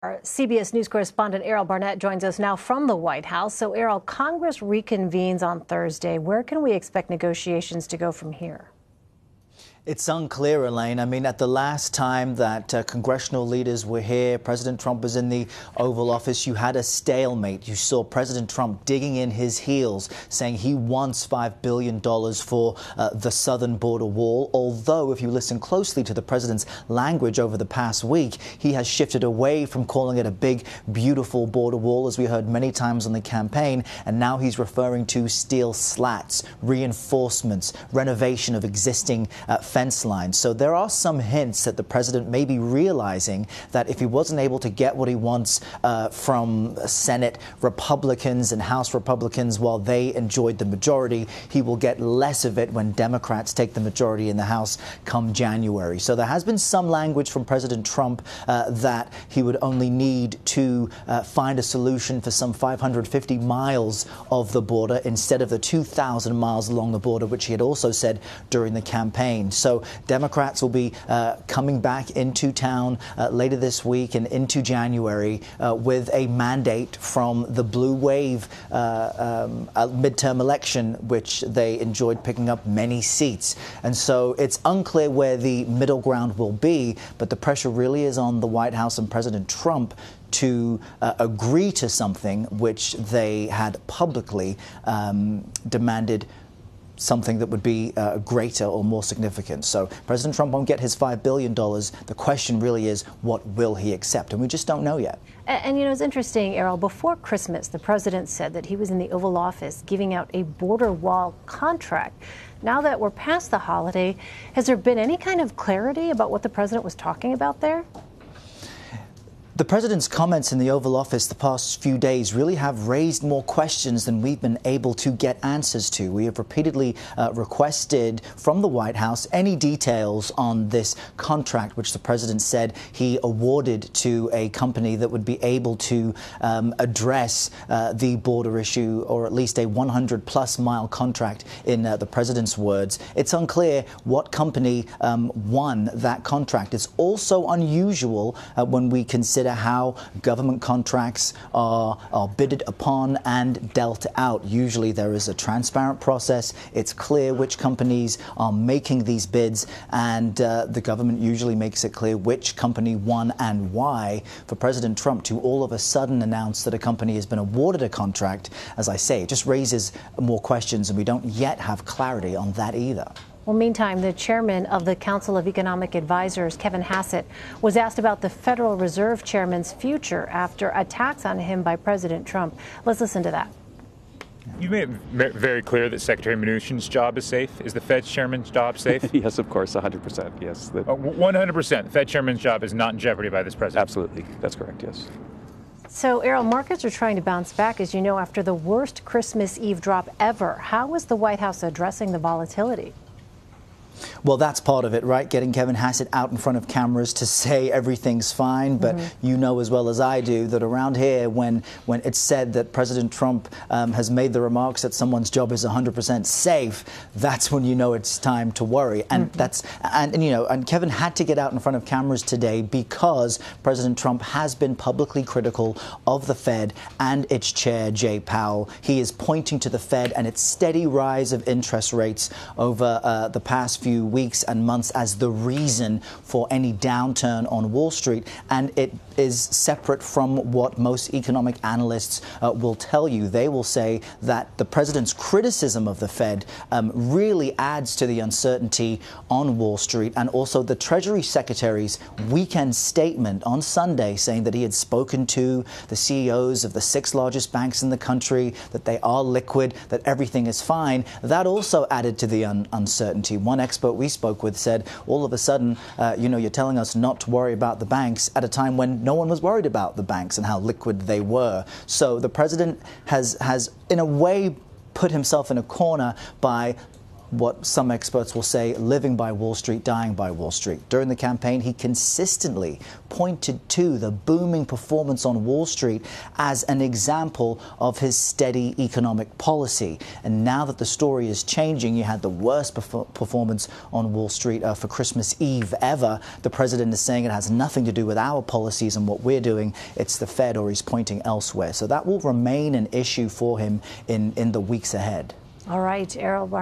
Our CBS News correspondent Errol Barnett joins us now from the White House. So, Errol, Congress reconvenes on Thursday. Where can we expect negotiations to go from here? It's unclear, Elaine. I mean, at the last time that congressional leaders were here, President Trump was in the Oval Office, you had a stalemate. You saw President Trump digging in his heels, saying he wants $5 billion for the southern border wall. Although, if you listen closely to the president's language over the past week, he has shifted away from calling it a big, beautiful border wall, as we heard many times on the campaign. And now he's referring to steel slats, reinforcements, renovation of existing fence lines. So there are some hints that the president may be realizing that if he wasn't able to get what he wants from Senate Republicans and House Republicans while they enjoyed the majority, he will get less of it when Democrats take the majority in the House come January. So there has been some language from President Trump that he would only need to find a solution for some 550 miles of the border instead of the 2,000 miles along the border, which he had also said during the campaign. So Democrats will be coming back into town later this week and into January with a mandate from the blue wave midterm election, which they enjoyed picking up many seats. And so it's unclear where the middle ground will be, but the pressure really is on the White House and President Trump to agree to something which they had publicly demanded something that would be greater or more significant. So President Trump won't get his $5 billion. The question really is, what will he accept? And we just don't know yet. And you know, it's interesting, Errol, before Christmas, the president said that he was in the Oval Office giving out a border wall contract. Now that we're past the holiday, has there been any kind of clarity about what the president was talking about there? The president's comments in the Oval Office the past few days really have raised more questions than we've been able to get answers to. We have repeatedly requested from the White House any details on this contract, which the president said he awarded to a company that would be able to address the border issue, or at least a 100-plus mile contract in the president's words. It's unclear what company won that contract. It's also unusual when we consider how government contracts are bidded upon and dealt out. Usually there is a transparent process. It's clear which companies are making these bids, and the government usually makes it clear which company won and why. For President Trump to all of a sudden announce that a company has been awarded a contract, as I say, it just raises more questions, and we don't yet have clarity on that either. Well, meantime, the chairman of the Council of Economic Advisors, Kevin Hassett, was asked about the Federal Reserve chairman's future after attacks on him by President Trump. Let's listen to that. You made it very clear that Secretary Mnuchin's job is safe. Is the Fed chairman's job safe? Yes, of course, 100%, yes. 100%. The Fed chairman's job is not in jeopardy by this president? Absolutely. That's correct, yes. So, Errol, markets are trying to bounce back, as you know, after the worst Christmas Eve drop ever. How is the White House addressing the volatility? Well, that's part of it, right? Getting Kevin Hassett out in front of cameras to say everything's fine. But you know as well as I do that around here, when it's said that President Trump has made the remarks that someone's job is 100% safe, that's when you know it's time to worry. And and Kevin had to get out in front of cameras today because President Trump has been publicly critical of the Fed and its chair, Jay Powell. He is pointing to the Fed and its steady rise of interest rates over the past few weeks and months as the reason for any downturn on Wall Street, and it is separate from what most economic analysts will tell you. They will say that the president's criticism of the Fed really adds to the uncertainty on Wall Street, and also the Treasury Secretary's weekend statement on Sunday saying that he had spoken to the CEOs of the 6 largest banks in the country, that they are liquid, that everything is fine. That also added to the uncertainty. One expert we spoke with said, all of a sudden, you're telling us not to worry about the banks at a time when no one was worried about the banks and how liquid they were. So the president has in a way put himself in a corner by what some experts will say, living by Wall Street, dying by Wall Street. During the campaign, he consistently pointed to the booming performance on Wall Street as an example of his steady economic policy. And now that the story is changing, you had the worst performance on Wall Street for Christmas Eve ever. The president is saying it has nothing to do with our policies and what we're doing. It's the Fed, or he's pointing elsewhere. So that will remain an issue for him in the weeks ahead. All right, Errol Barnett.